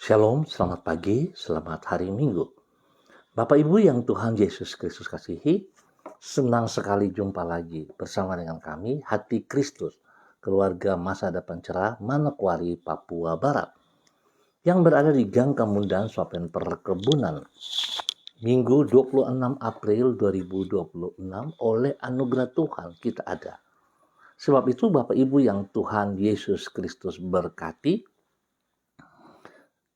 Shalom, selamat pagi, selamat hari Minggu. Bapak Ibu yang Tuhan Yesus Kristus kasihi, senang sekali jumpa lagi bersama dengan kami, Hati Kristus, keluarga masa depan cerah Manokwari, Papua Barat, yang berada di Gang Kemundan, Swapen Perkebunan, Minggu 26 April 2026, oleh anugerah Tuhan kita ada. Sebab itu Bapak Ibu yang Tuhan Yesus Kristus berkati,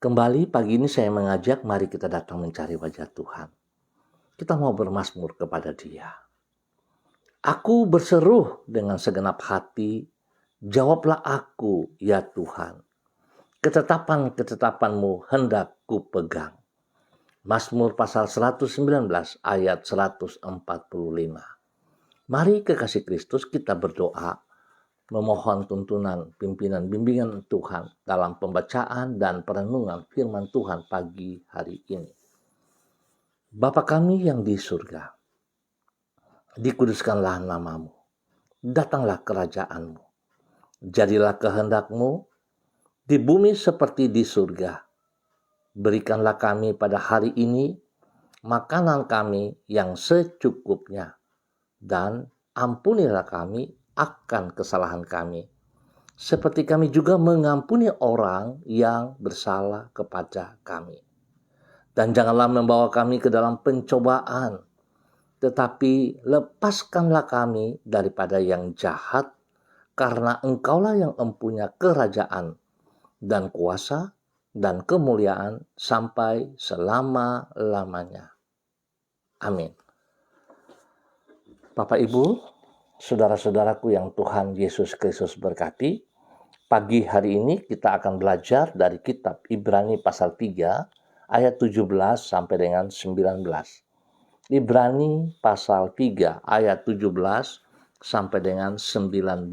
kembali pagi ini saya mengajak mari kita datang mencari wajah Tuhan. Kita mau bermazmur kepada Dia. Aku berseru dengan segenap hati, jawablah aku ya Tuhan. Ketetapan-ketetapan-Mu hendak ku pegang. Mazmur pasal 119 ayat 145. Mari kekasih Kristus kita berdoa, memohon tuntunan pimpinan bimbingan Tuhan dalam pembacaan dan perenungan firman Tuhan pagi hari ini. Bapa kami yang di surga, dikuduskanlah nama-Mu, datanglah kerajaan-Mu, jadilah kehendak-Mu di bumi seperti di surga. Berikanlah kami pada hari ini makanan kami yang secukupnya, dan ampunilah kami akan kesalahan kami, seperti kami juga mengampuni orang yang bersalah kepada kami. Dan janganlah membawa kami ke dalam pencobaan, tetapi lepaskanlah kami daripada yang jahat, karena Engkaulah yang empunya kerajaan dan kuasa dan kemuliaan sampai selama-lamanya. Amin. Bapak Ibu, saudara-saudaraku yang Tuhan Yesus Kristus berkati, pagi hari ini kita akan belajar dari kitab Ibrani pasal 3 ayat 17 sampai dengan 19. Ibrani pasal 3 ayat 17 sampai dengan 19.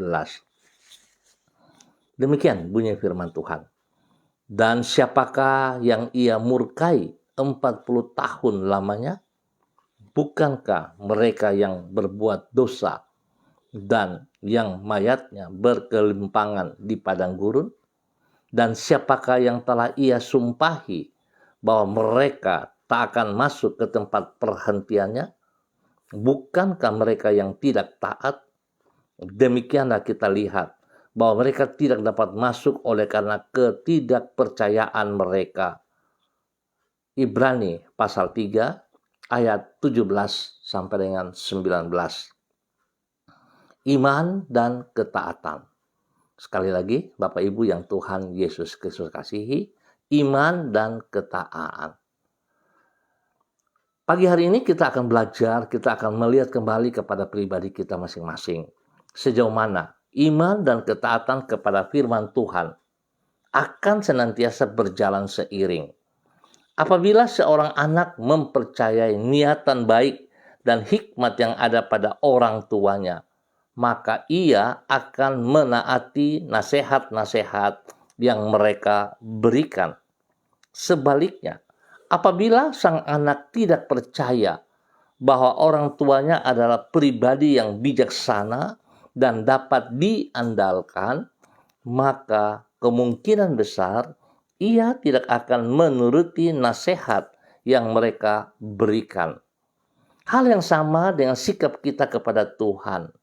Demikian bunyi firman Tuhan. Dan siapakah yang ia murkai 40 tahun lamanya? Bukankah mereka yang berbuat dosa dan yang mayatnya berkelimpangan di padang gurun? Dan siapakah yang telah ia sumpahi bahwa mereka tak akan masuk ke tempat perhentiannya? Bukankah mereka yang tidak taat? Demikianlah kita lihat bahwa mereka tidak dapat masuk oleh karena ketidakpercayaan mereka. Ibrani pasal 3 ayat 17 sampai dengan 19. Iman dan ketaatan. Sekali lagi, Bapak Ibu yang Tuhan Yesus Kristus kasihi, iman dan ketaatan. Pagi hari ini kita akan belajar, kita akan melihat kembali kepada pribadi kita masing-masing. Sejauh mana iman dan ketaatan kepada firman Tuhan akan senantiasa berjalan seiring. Apabila seorang anak mempercayai niatan baik dan hikmat yang ada pada orang tuanya, maka ia akan menaati nasihat-nasihat yang mereka berikan. Sebaliknya, apabila sang anak tidak percaya bahwa orang tuanya adalah pribadi yang bijaksana dan dapat diandalkan, maka kemungkinan besar ia tidak akan menuruti nasihat yang mereka berikan. Hal yang sama dengan sikap kita kepada Tuhan.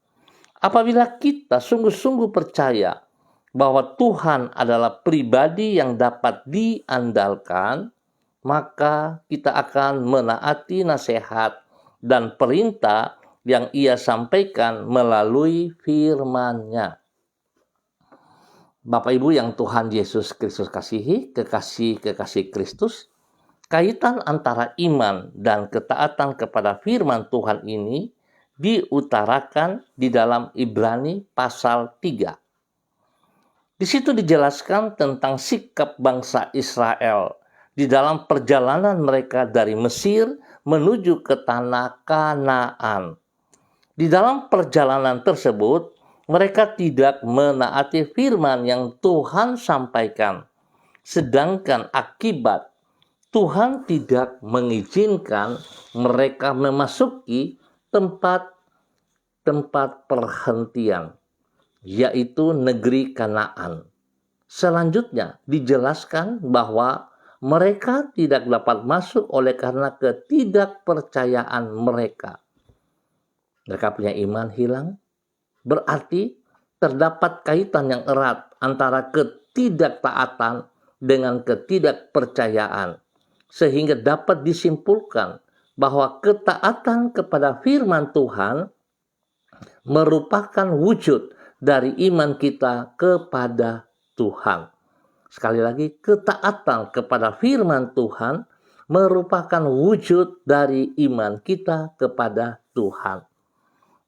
Apabila kita sungguh-sungguh percaya bahwa Tuhan adalah pribadi yang dapat diandalkan, maka kita akan menaati nasihat dan perintah yang ia sampaikan melalui firman-Nya. Bapak Ibu yang Tuhan Yesus Kristus kasihi, kekasih-kekasih Kristus, kaitan antara iman dan ketaatan kepada firman Tuhan ini diutarakan di dalam Ibrani pasal 3. Di situ dijelaskan tentang sikap bangsa Israel di dalam perjalanan mereka dari Mesir menuju ke tanah Kanaan. Di dalam perjalanan tersebut, mereka tidak menaati firman yang Tuhan sampaikan. Sedangkan akibat Tuhan tidak mengizinkan mereka memasuki tempat perhentian, yaitu negeri Kanaan. Selanjutnya dijelaskan bahwa mereka tidak dapat masuk oleh karena ketidakpercayaan mereka. Mereka punya iman hilang, berarti terdapat kaitan yang erat antara ketidaktaatan dengan ketidakpercayaan, sehingga dapat disimpulkan bahwa ketaatan kepada firman Tuhan merupakan wujud dari iman kita kepada Tuhan. Sekali lagi, ketaatan kepada firman Tuhan merupakan wujud dari iman kita kepada Tuhan.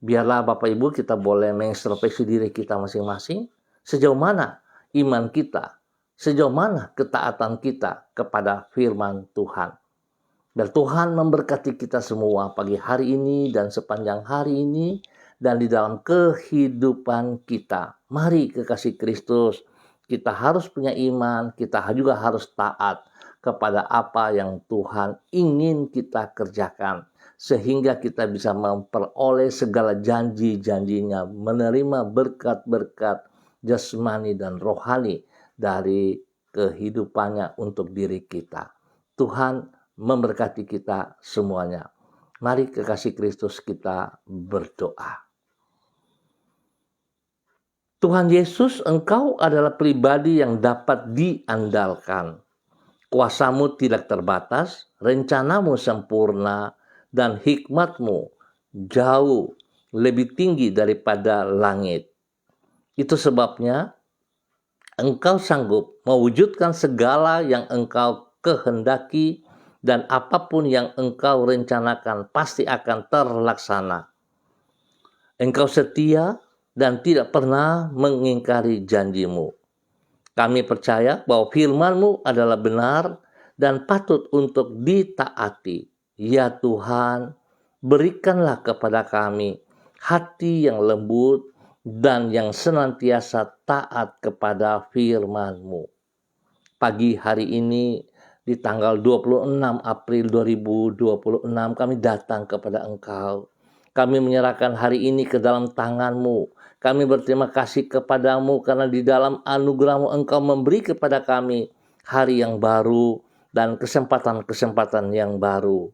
Biarlah Bapak Ibu kita boleh mengintrospeksi diri kita masing-masing. Sejauh mana iman kita, sejauh mana ketaatan kita kepada firman Tuhan. Biar Tuhan memberkati kita semua pagi hari ini dan sepanjang hari ini dan di dalam kehidupan kita. Mari kekasih Kristus, kita harus punya iman, kita juga harus taat kepada apa yang Tuhan ingin kita kerjakan. Sehingga kita bisa memperoleh segala janji-janjinya, menerima berkat-berkat jasmani dan rohani dari kehidupannya untuk diri kita. Tuhan memberkati kita semuanya. Mari kekasih Kristus kita berdoa. Tuhan Yesus, Engkau adalah pribadi yang dapat diandalkan. Kuasamu tidak terbatas, rencanamu sempurna, dan hikmatmu jauh lebih tinggi daripada langit. Itu sebabnya Engkau sanggup mewujudkan segala yang Engkau kehendaki, dan apapun yang Engkau rencanakan pasti akan terlaksana. Engkau setia dan tidak pernah mengingkari janjimu. Kami percaya bahwa firman-Mu adalah benar dan patut untuk ditaati. Ya Tuhan, berikanlah kepada kami hati yang lembut dan yang senantiasa taat kepada firman-Mu. Pagi hari ini di tanggal 26 April 2026 kami datang kepada Engkau. Kami menyerahkan hari ini ke dalam tangan-Mu. Kami berterima kasih kepadamu karena di dalam anugerah-Mu Engkau memberi kepada kami hari yang baru dan kesempatan-kesempatan yang baru.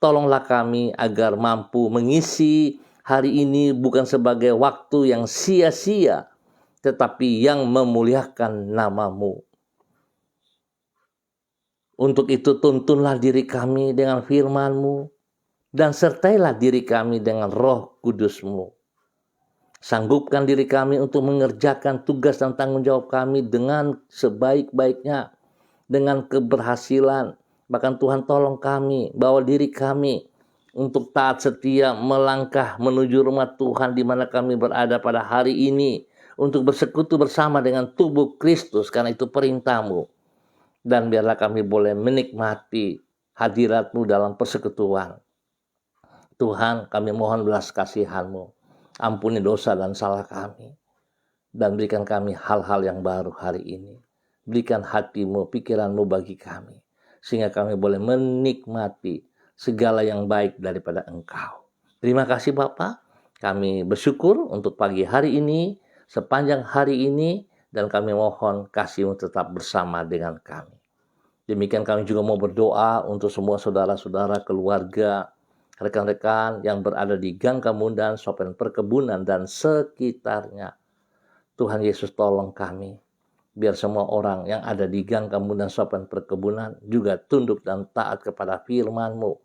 Tolonglah kami agar mampu mengisi hari ini bukan sebagai waktu yang sia-sia, tetapi yang memuliakan nama-Mu. Untuk itu tuntunlah diri kami dengan firman-Mu, dan sertailah diri kami dengan Roh Kudus-Mu. Sanggupkan diri kami untuk mengerjakan tugas dan tanggung jawab kami dengan sebaik-baiknya, dengan keberhasilan. Bahkan Tuhan tolong kami, bawa diri kami untuk taat setia melangkah menuju rumah Tuhan di mana kami berada pada hari ini, untuk bersekutu bersama dengan tubuh Kristus, karena itu perintah-Mu. Dan biarlah kami boleh menikmati hadirat-Mu dalam persekutuan. Tuhan, kami mohon belas kasihan-Mu. Ampuni dosa dan salah kami. Dan berikan kami hal-hal yang baru hari ini. Berikan hati-Mu, pikiran-Mu bagi kami. Sehingga kami boleh menikmati segala yang baik daripada Engkau. Terima kasih Bapa. Kami bersyukur untuk pagi hari ini, sepanjang hari ini, dan kami mohon kasih-Mu tetap bersama dengan kami. Demikian kami juga mau berdoa untuk semua saudara-saudara, keluarga, rekan-rekan yang berada di Gang Kamundan, Sopen Perkebunan, dan sekitarnya. Tuhan Yesus tolong kami. Biar semua orang yang ada di Gang Kamundan, Sopen Perkebunan juga tunduk dan taat kepada firman-Mu.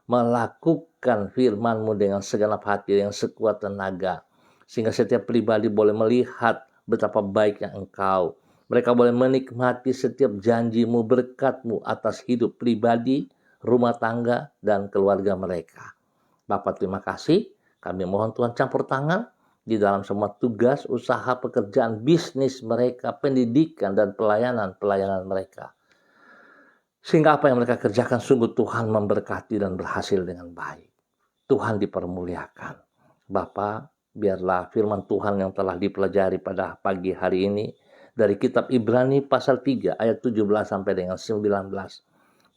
Melakukan firman-Mu dengan segenap hati, dengan sekuat tenaga. Sehingga setiap pribadi boleh melihat betapa baiknya Engkau. Mereka boleh menikmati setiap janji-Mu, berkat-Mu atas hidup pribadi, rumah tangga, dan keluarga mereka. Bapa, terima kasih. Kami mohon Tuhan campur tangan di dalam semua tugas, usaha, pekerjaan, bisnis mereka, pendidikan, dan pelayanan mereka. Sehingga apa yang mereka kerjakan sungguh Tuhan memberkati dan berhasil dengan baik. Tuhan dipermuliakan. Bapa, biarlah firman Tuhan yang telah dipelajari pada pagi hari ini dari kitab Ibrani pasal 3 ayat 17 sampai dengan 19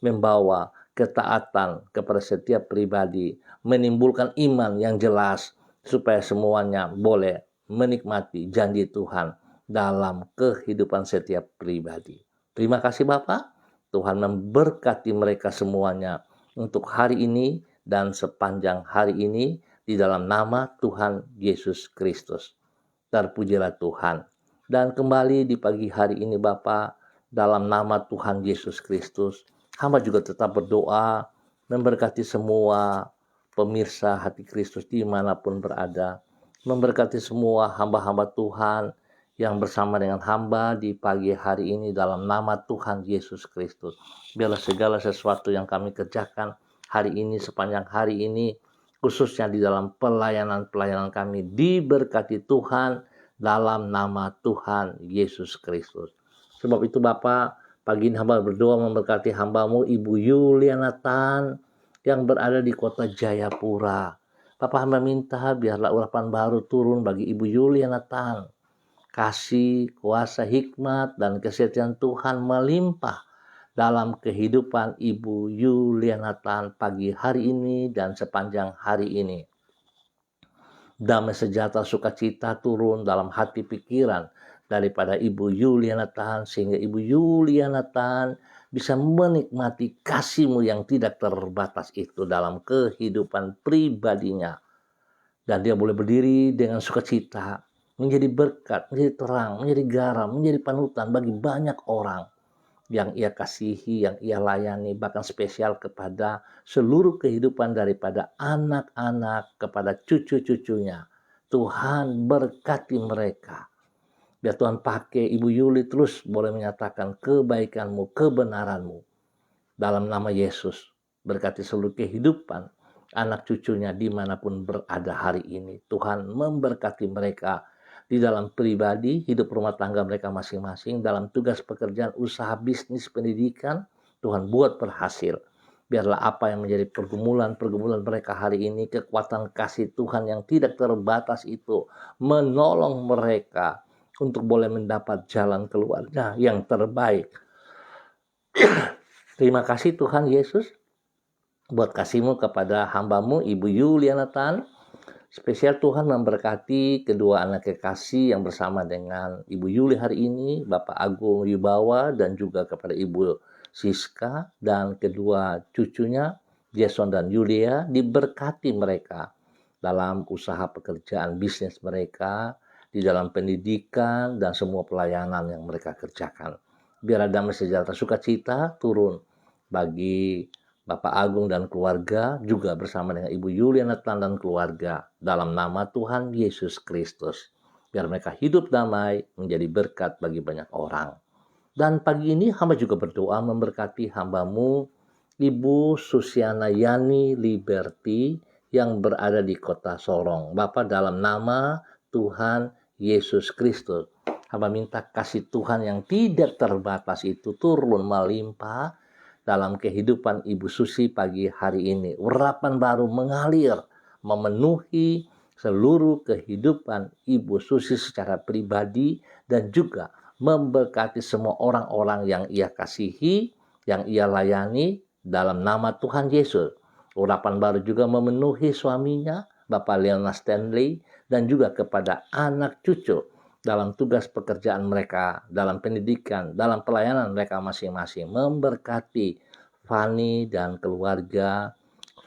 membawa ketaatan kepada setiap pribadi, menimbulkan iman yang jelas supaya semuanya boleh menikmati janji Tuhan dalam kehidupan setiap pribadi. Terima kasih Bapak. Tuhan memberkati mereka semuanya untuk hari ini dan sepanjang hari ini di dalam nama Tuhan Yesus Kristus. Terpujilah Tuhan. Dan kembali di pagi hari ini Bapa, dalam nama Tuhan Yesus Kristus, hamba juga tetap berdoa memberkati semua pemirsa hati Kristus dimanapun berada, memberkati semua hamba-hamba Tuhan yang bersama dengan hamba di pagi hari ini dalam nama Tuhan Yesus Kristus. Biarlah segala sesuatu yang kami kerjakan hari ini, sepanjang hari ini, khususnya di dalam pelayanan-pelayanan kami, diberkati Tuhan dalam nama Tuhan Yesus Kristus. Sebab itu Bapa, pagi ini hamba berdoa memberkati hambamu Ibu Yuliana Tan yang berada di kota Jayapura. Bapak hamba minta biarlah urapan baru turun bagi Ibu Yuliana Tan. Kasih, kuasa, hikmat, dan kesetiaan Tuhan melimpah dalam kehidupan Ibu Yuliana Tan pagi hari ini dan sepanjang hari ini. Damai sejahtera sukacita turun dalam hati pikiran daripada Ibu Yuliana Tan, sehingga Ibu Yuliana Tan bisa menikmati kasih-Mu yang tidak terbatas itu dalam kehidupan pribadinya. Dan dia boleh berdiri dengan sukacita, menjadi berkat, menjadi terang, menjadi garam, menjadi panutan bagi banyak orang yang ia kasihi, yang ia layani, bahkan spesial kepada seluruh kehidupan daripada anak-anak, kepada cucu-cucunya. Tuhan berkati mereka. Biar Tuhan pakai Ibu Yuli terus boleh menyatakan kebaikan-Mu, kebenaran-Mu. Dalam nama Yesus, berkati seluruh kehidupan anak cucunya dimanapun berada hari ini. Tuhan memberkati mereka di dalam pribadi, hidup rumah tangga mereka masing-masing, dalam tugas pekerjaan, usaha, bisnis, pendidikan. Tuhan buat berhasil. Biarlah apa yang menjadi pergumulan mereka hari ini, kekuatan kasih Tuhan yang tidak terbatas itu menolong mereka untuk boleh mendapat jalan keluarnya yang terbaik. Terima kasih Tuhan Yesus buat kasih-Mu kepada hamba-Mu Ibu Yuliana Tan. Spesial Tuhan memberkati kedua anak kekasih yang bersama dengan Ibu Yuli hari ini, Bapak Agung Yubawa, dan juga kepada Ibu Siska dan kedua cucunya Jason dan Yulia. Diberkati mereka dalam usaha pekerjaan bisnis mereka, di dalam pendidikan dan semua pelayanan yang mereka kerjakan. Biar damai sejahtera sukacita turun bagi Bapak Agung dan keluarga, juga bersama dengan Ibu Yuliana Tan dan keluarga, dalam nama Tuhan Yesus Kristus. Biar mereka hidup damai, menjadi berkat bagi banyak orang. Dan pagi ini hamba juga berdoa memberkati hamba-Mu Ibu Susiana Yani Liberty yang berada di kota Sorong. Bapak, dalam nama Tuhan Yesus Kristus, hamba minta kasih Tuhan yang tidak terbatas itu turun melimpah dalam kehidupan Ibu Susi pagi hari ini. Urapan baru mengalir, memenuhi seluruh kehidupan Ibu Susi secara pribadi dan juga memberkati semua orang-orang yang ia kasihi, yang ia layani dalam nama Tuhan Yesus. Urapan baru juga memenuhi suaminya, Bapak Leona Stanley, dan juga kepada anak cucu dalam tugas pekerjaan mereka, dalam pendidikan, dalam pelayanan mereka masing-masing. Memberkati Fanny dan keluarga,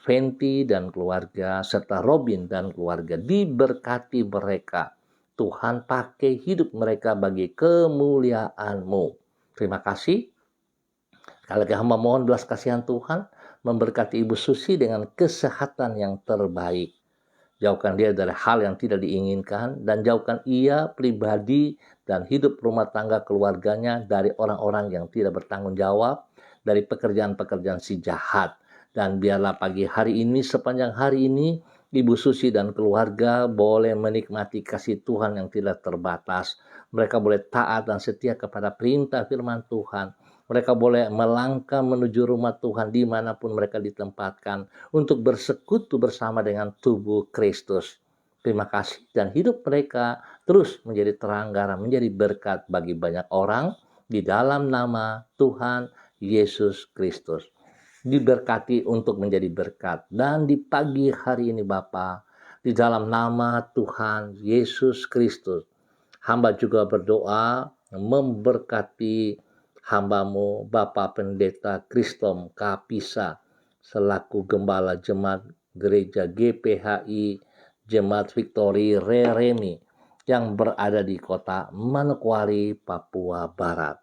Fenty dan keluarga, serta Robin dan keluarga. Diberkati mereka. Tuhan pakai hidup mereka bagi kemuliaan-Mu. Terima kasih. Sekali lagi hamba mohon belas kasihan Tuhan memberkati Ibu Susi dengan kesehatan yang terbaik. Jauhkan dia dari hal yang tidak diinginkan, dan jauhkan ia pribadi dan hidup rumah tangga keluarganya dari orang-orang yang tidak bertanggung jawab, dari pekerjaan-pekerjaan si jahat. Dan biarlah pagi hari ini, sepanjang hari ini, Ibu Susi dan keluarga boleh menikmati kasih Tuhan yang tidak terbatas. Mereka boleh taat dan setia kepada perintah firman Tuhan. Mereka boleh melangkah menuju rumah Tuhan dimanapun mereka ditempatkan untuk bersekutu bersama dengan tubuh Kristus. Terima kasih, dan hidup mereka terus menjadi terang garam, menjadi berkat bagi banyak orang di dalam nama Tuhan Yesus Kristus. Diberkati untuk menjadi berkat. Dan di pagi hari ini Bapa, di dalam nama Tuhan Yesus Kristus, hamba juga berdoa memberkati Hamba-Mu Bapak Pendeta Kristom Kapisa selaku Gembala Jemaat Gereja GPHI Jemaat Victory Rereni yang berada di kota Manokwari, Papua Barat.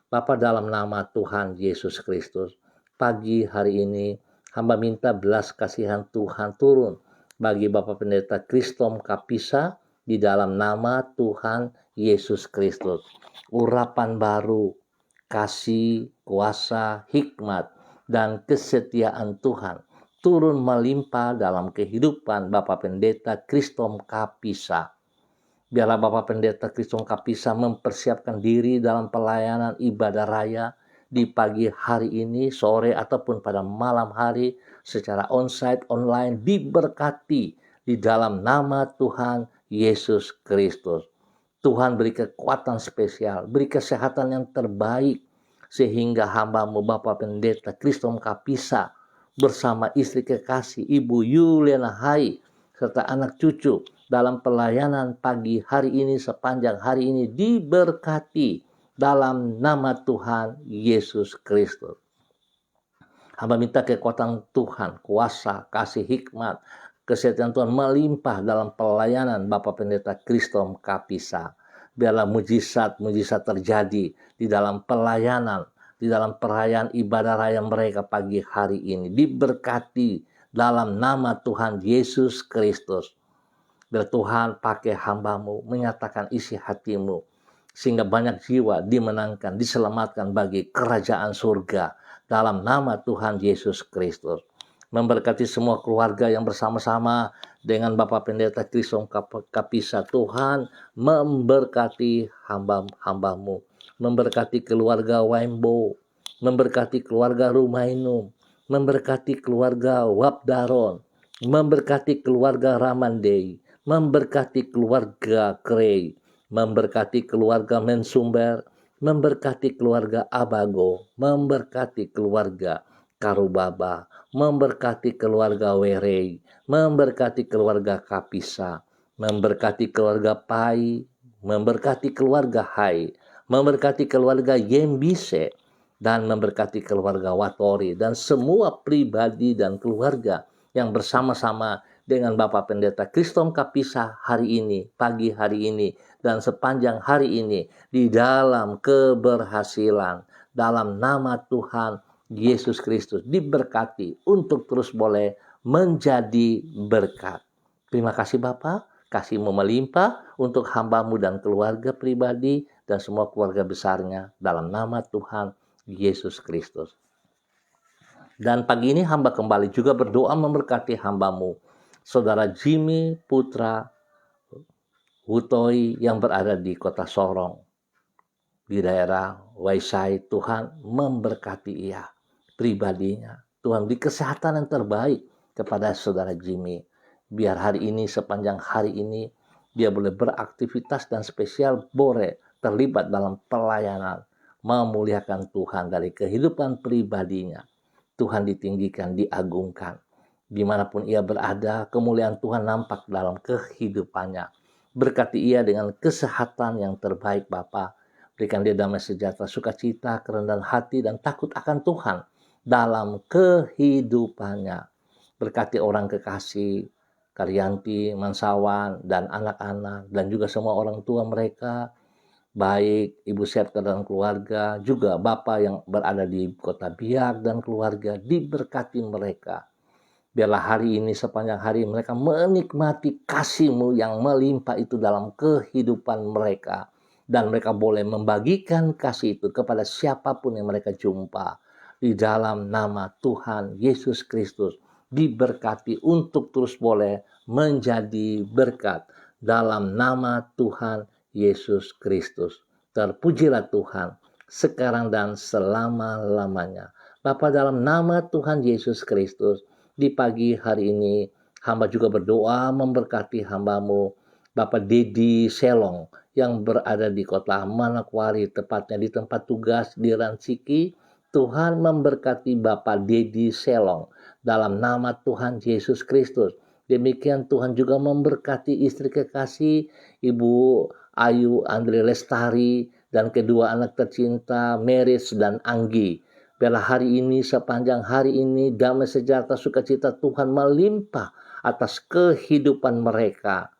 Bapa, dalam nama Tuhan Yesus Kristus, pagi hari ini hamba minta belas kasihan Tuhan turun bagi Bapak Pendeta Kristom Kapisa di dalam nama Tuhan Yesus Kristus. Urapan baru, kasih, kuasa, hikmat, dan kesetiaan Tuhan turun melimpah dalam kehidupan Bapak Pendeta Kristom Kapisa. Biarlah Bapak Pendeta Kristom Kapisa mempersiapkan diri dalam pelayanan ibadah raya di pagi hari ini, sore ataupun pada malam hari secara onsite, online, diberkati di dalam nama Tuhan Yesus Kristus. Tuhan beri kekuatan spesial, beri kesehatan yang terbaik, sehingga hamba-Mu Bapak Pendeta Kristom Kapisa bersama istri kekasih Ibu Yuliana Hai serta anak cucu dalam pelayanan pagi hari ini sepanjang hari ini diberkati dalam nama Tuhan Yesus Kristus. Hamba minta kekuatan Tuhan, kuasa, kasih, hikmat, kesehatan Tuhan melimpah dalam pelayanan Bapak Pendeta Kristom Kapisa. Biarlah mujizat terjadi di dalam pelayanan, di dalam perayaan ibadah raya mereka pagi hari ini. Diberkati dalam nama Tuhan Yesus Kristus. Biar Tuhan pakai hamba-Mu menyatakan isi hati-Mu, sehingga banyak jiwa dimenangkan, diselamatkan bagi kerajaan surga dalam nama Tuhan Yesus Kristus. Memberkati semua keluarga yang bersama-sama dengan Bapak Pendeta Kristom Kapisa. Tuhan memberkati hamba-Mu, memberkati keluarga Waimbo, memberkati keluarga Rumainum, memberkati keluarga Wabdaron, memberkati keluarga Ramandei, memberkati keluarga Krei, memberkati keluarga Mensumber, memberkati keluarga Abago, memberkati keluarga Karubaba, memberkati keluarga Werei, memberkati keluarga Kapisa, memberkati keluarga Pai, memberkati keluarga Hai, memberkati keluarga Yembise, dan memberkati keluarga Watori, dan semua pribadi dan keluarga yang bersama-sama dengan Bapak Pendeta Kristom Kapisa hari ini, pagi hari ini, dan sepanjang hari ini di dalam keberhasilan dalam nama Tuhan Yesus Kristus, diberkati untuk terus boleh menjadi berkat. Terima kasih Bapak, kasih-Mu melimpah untuk hamba-Mu dan keluarga pribadi dan semua keluarga besarnya dalam nama Tuhan Yesus Kristus. Dan pagi ini hamba kembali juga berdoa memberkati hamba-Mu, Saudara Jimmy Putra Hutoi yang berada di kota Sorong, di daerah Waisai. Tuhan memberkati ia, pribadinya. Tuhan beri kesehatan yang terbaik kepada Saudara Jimmy. Biar hari ini, sepanjang hari ini, dia boleh beraktivitas dan spesial boleh terlibat dalam pelayanan, memuliakan Tuhan dari kehidupan pribadinya. Tuhan ditinggikan, diagungkan. Dimanapun ia berada, kemuliaan Tuhan nampak dalam kehidupannya. Berkati ia dengan kesehatan yang terbaik Bapa. Berikan dia damai sejahtera, sukacita, kerendahan hati, dan takut akan Tuhan dalam kehidupannya. Berkati orang kekasih, Karyanti, Mansawan, dan anak-anak, dan juga semua orang tua mereka, baik Ibu Septa dan keluarga, juga Bapak yang berada di kota Biak dan keluarga, diberkati mereka. Biarlah hari ini sepanjang hari mereka menikmati kasih-Mu yang melimpah itu dalam kehidupan mereka. Dan mereka boleh membagikan kasih itu kepada siapapun yang mereka jumpa. Di dalam nama Tuhan Yesus Kristus, diberkati untuk terus boleh menjadi berkat. Dalam nama Tuhan Yesus Kristus. Terpujilah Tuhan sekarang dan selama-lamanya. Bapa, dalam nama Tuhan Yesus Kristus, di pagi hari ini hamba juga berdoa memberkati hamba-Mu Bapak Dedi Selong yang berada di kota Manokwari, tepatnya di tempat tugas di Ransiki. Tuhan memberkati Bapak Dedi Selong dalam nama Tuhan Yesus Kristus. Demikian Tuhan juga memberkati istri kekasih Ibu Ayu Andre Lestari dan kedua anak tercinta Meris dan Anggi. Biarlah hari ini, sepanjang hari ini, damai sejahtera sukacita Tuhan melimpah atas kehidupan mereka.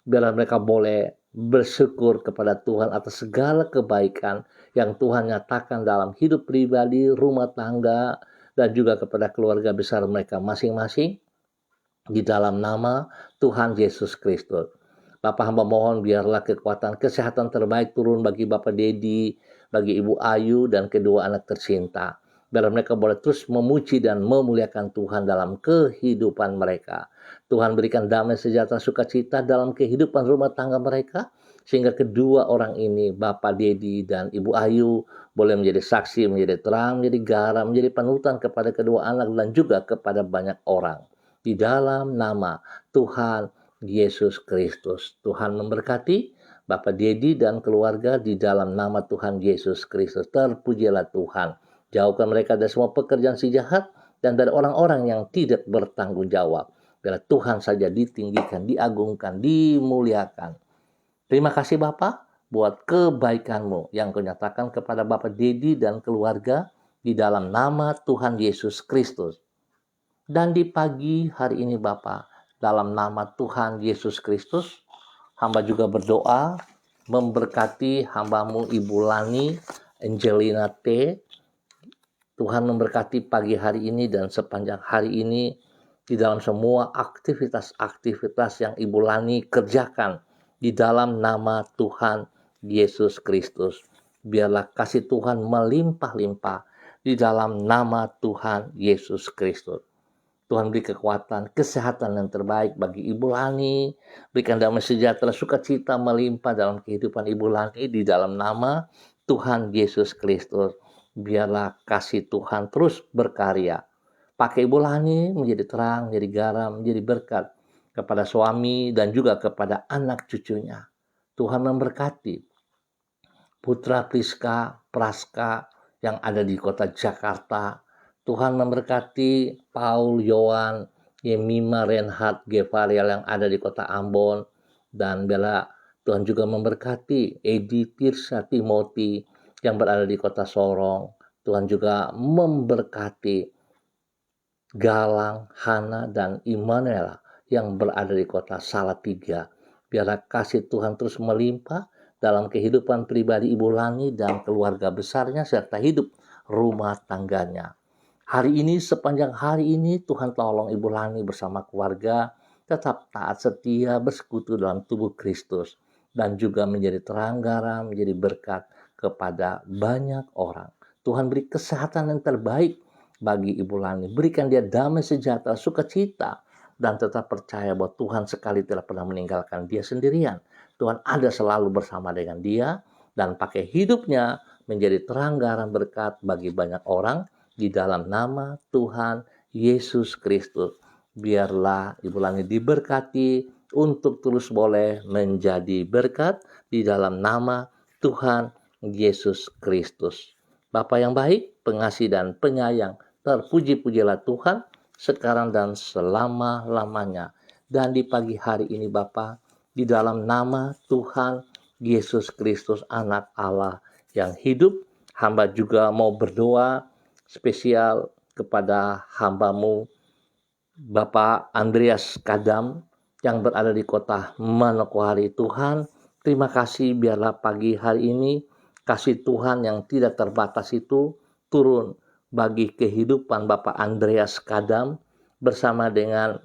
Biarlah mereka boleh bersyukur kepada Tuhan atas segala kebaikan yang Tuhan nyatakan dalam hidup pribadi, rumah tangga, dan juga kepada keluarga besar mereka masing-masing. Di dalam nama Tuhan Yesus Kristus. Bapak hamba mohon biarlah kekuatan kesehatan terbaik turun bagi Bapak Dedi, bagi Ibu Ayu dan kedua anak tercinta. Biar mereka boleh terus memuji dan memuliakan Tuhan dalam kehidupan mereka. Tuhan berikan damai sejahtera sukacita dalam kehidupan rumah tangga mereka. Sehingga kedua orang ini, Bapak Dedi dan Ibu Ayu, boleh menjadi saksi, menjadi terang, menjadi garam, menjadi panutan kepada kedua anak dan juga kepada banyak orang. Di dalam nama Tuhan Yesus Kristus. Tuhan memberkati Bapak Dedi dan keluarga di dalam nama Tuhan Yesus Kristus. Terpujilah Tuhan. Jauhkan mereka dari semua pekerjaan si jahat dan dari orang-orang yang tidak bertanggung jawab. Biar Tuhan saja ditinggikan, diagungkan, dimuliakan. Terima kasih Bapak buat kebaikan-Mu yang Kau nyatakan kepada Bapak Dedi dan keluarga di dalam nama Tuhan Yesus Kristus. Dan di pagi hari ini Bapa, dalam nama Tuhan Yesus Kristus, hamba juga berdoa memberkati hamba-Mu Ibu Lani Angelina T. Tuhan memberkati pagi hari ini dan sepanjang hari ini di dalam semua aktivitas-aktivitas yang Ibu Lani kerjakan di dalam nama Tuhan Yesus Kristus. Biarlah kasih Tuhan melimpah-limpah di dalam nama Tuhan Yesus Kristus. Tuhan beri kekuatan, kesehatan yang terbaik bagi Ibu Lani. Berikan damai sejahtera, sukacita melimpah dalam kehidupan Ibu Lani di dalam nama Tuhan Yesus Kristus. Biarlah kasih Tuhan terus berkarya. Pakai Ibu Lani menjadi terang, menjadi garam, menjadi berkat kepada suami dan juga kepada anak cucunya. Tuhan memberkati Putra Priska Praska yang ada di kota Jakarta. Tuhan memberkati Paul, Yohan, Yemima, Renhard, Gevarial yang ada di kota Ambon. Dan biarlah Tuhan juga memberkati Edi, Tirsa, Timothy yang berada di kota Sorong. Tuhan juga memberkati Galang, Hana, dan Immanuel yang berada di kota Salatiga. Biarlah kasih Tuhan terus melimpah dalam kehidupan pribadi Ibu Lani dan keluarga besarnya serta hidup rumah tangganya. Hari ini, sepanjang hari ini, Tuhan tolong Ibu Lani bersama keluarga tetap taat setia bersekutu dalam tubuh Kristus dan juga menjadi terang garam, menjadi berkat kepada banyak orang. Tuhan beri kesehatan yang terbaik bagi Ibu Lani. Berikan dia damai sejahtera, sukacita, dan tetap percaya bahwa Tuhan sekali tidak pernah meninggalkan dia sendirian. Tuhan ada selalu bersama dengan dia dan pakai hidupnya menjadi terang garam berkat bagi banyak orang. Di dalam nama Tuhan Yesus Kristus. Biarlah Ibu Lani diberkati untuk terus boleh menjadi berkat di dalam nama Tuhan Yesus Kristus. Bapa yang baik, pengasih dan penyayang, terpuji-pujilah Tuhan sekarang dan selama-lamanya. Dan di pagi hari ini Bapa, di dalam nama Tuhan Yesus Kristus anak Allah yang hidup, hamba juga mau berdoa spesial kepada hamba-Mu Bapak Andreas Kadam yang berada di kota Manokwari. Tuhan, terima kasih biarlah pagi hari ini kasih Tuhan yang tidak terbatas itu turun bagi kehidupan Bapak Andreas Kadam bersama dengan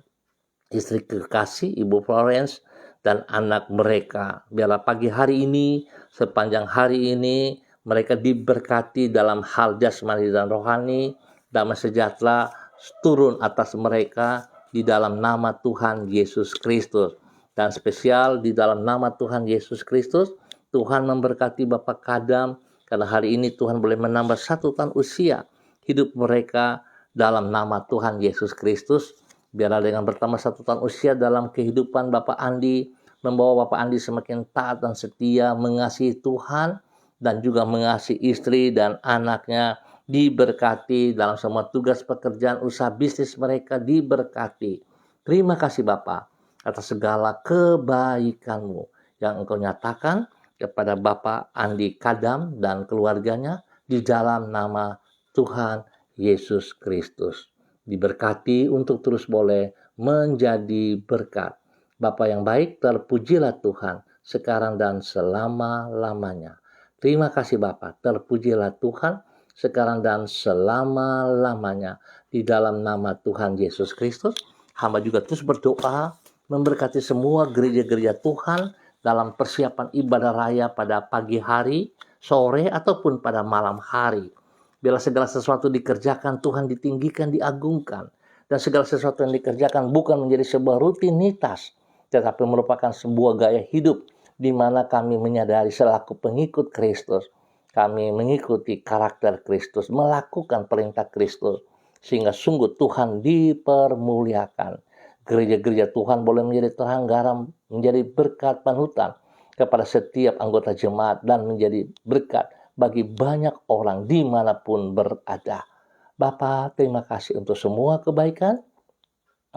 istri kekasih Ibu Florence dan anak mereka. Biarlah pagi hari ini, sepanjang hari ini mereka diberkati dalam hal jasmani dan rohani. Damai sejahtera turun atas mereka di dalam nama Tuhan Yesus Kristus. Dan spesial di dalam nama Tuhan Yesus Kristus, Tuhan memberkati Bapak Kadam karena hari ini Tuhan boleh menambah 1 tahun usia hidup mereka dalam nama Tuhan Yesus Kristus. Biarlah dengan bertambah 1 tahun usia dalam kehidupan Bapak Andi, membawa Bapak Andi semakin taat dan setia mengasihi Tuhan dan juga mengasihi istri dan anaknya, diberkati dalam semua tugas pekerjaan usaha bisnis mereka, diberkati. Terima kasih Bapa atas segala kebaikan-Mu yang Engkau nyatakan kepada Bapak Andi Kadam dan keluarganya di dalam nama Tuhan Yesus Kristus. Diberkati untuk terus boleh menjadi berkat. Bapa yang baik, terpujilah Tuhan sekarang dan selama-lamanya. Terima kasih Bapa, terpujilah Tuhan sekarang dan selama-lamanya. Di dalam nama Tuhan Yesus Kristus, hamba juga terus berdoa memberkati semua gereja-gereja Tuhan dalam persiapan ibadah raya pada pagi hari, sore, ataupun pada malam hari. Bila segala sesuatu dikerjakan, Tuhan ditinggikan, diagungkan. Dan segala sesuatu yang dikerjakan bukan menjadi sebuah rutinitas, tetapi merupakan sebuah gaya hidup di mana kami menyadari selaku pengikut Kristus, kami mengikuti karakter Kristus, melakukan perintah Kristus, sehingga sungguh Tuhan dipermuliakan. Gereja-gereja Tuhan boleh menjadi terang garam, menjadi berkat panutan kepada setiap anggota jemaat dan menjadi berkat bagi banyak orang dimanapun berada. Bapa, terima kasih untuk semua kebaikan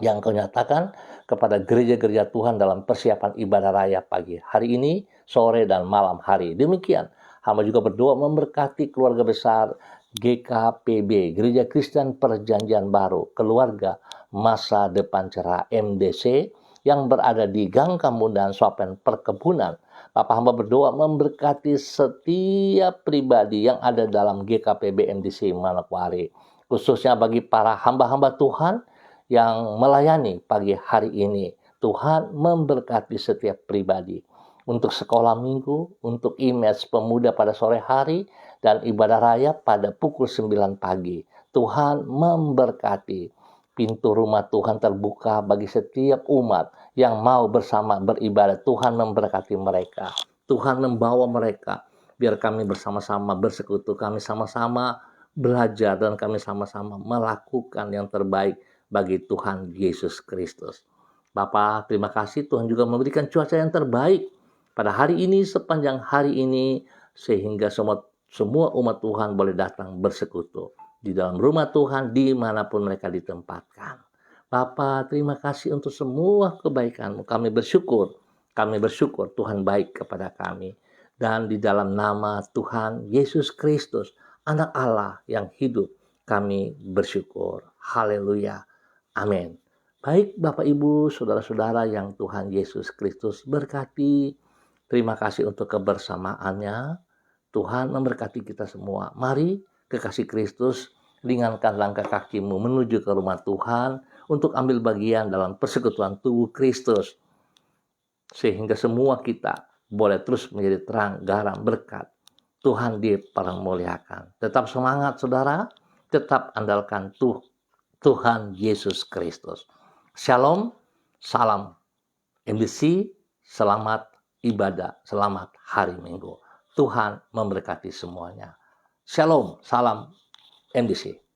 yang Kau nyatakan kepada gereja-gereja Tuhan dalam persiapan ibadah raya pagi hari ini, sore, dan malam hari. Demikian, hamba juga berdoa memberkati keluarga besar GKPB, Gereja Kristen Perjanjian Baru, keluarga Masa Depan Cerah MDC, yang berada di Gang Kamudan, Swapen Perkebunan. Bapak hamba berdoa memberkati setiap pribadi yang ada dalam GKPB MDC Manokwari, khususnya bagi para hamba-hamba Tuhan yang melayani pagi hari ini. Tuhan memberkati setiap pribadi untuk sekolah minggu, untuk image pemuda pada sore hari, dan ibadah raya pada pukul 9 pagi. Tuhan memberkati. Pintu rumah Tuhan terbuka bagi setiap umat yang mau bersama beribadah. Tuhan memberkati mereka. Tuhan membawa mereka. Biar kami bersama-sama bersekutu, kami sama-sama belajar, dan kami sama-sama melakukan yang terbaik bagi Tuhan Yesus Kristus. Bapa, terima kasih Tuhan juga memberikan cuaca yang terbaik pada hari ini, sepanjang hari ini, sehingga semua umat Tuhan boleh datang bersekutu di dalam rumah Tuhan dimanapun mereka ditempatkan. Bapa, terima kasih untuk semua kebaikan-Mu. Kami bersyukur Tuhan baik kepada kami. Dan di dalam nama Tuhan Yesus Kristus, Anak Allah yang hidup, kami bersyukur. Haleluya. Amin. Baik Bapak Ibu, saudara-saudara yang Tuhan Yesus Kristus berkati. Terima kasih untuk kebersamaannya. Tuhan memberkati kita semua. Mari kekasih Kristus, ringankan langkah kakimu menuju ke rumah Tuhan untuk ambil bagian dalam persekutuan tubuh Kristus. Sehingga semua kita boleh terus menjadi terang, garam, berkat. Tuhan dipermuliakan. Tetap semangat saudara, tetap andalkan Tuhan Yesus Kristus. Shalom, salam MDC, selamat ibadah, selamat hari Minggu. Tuhan memberkati semuanya. Shalom, salam MDC.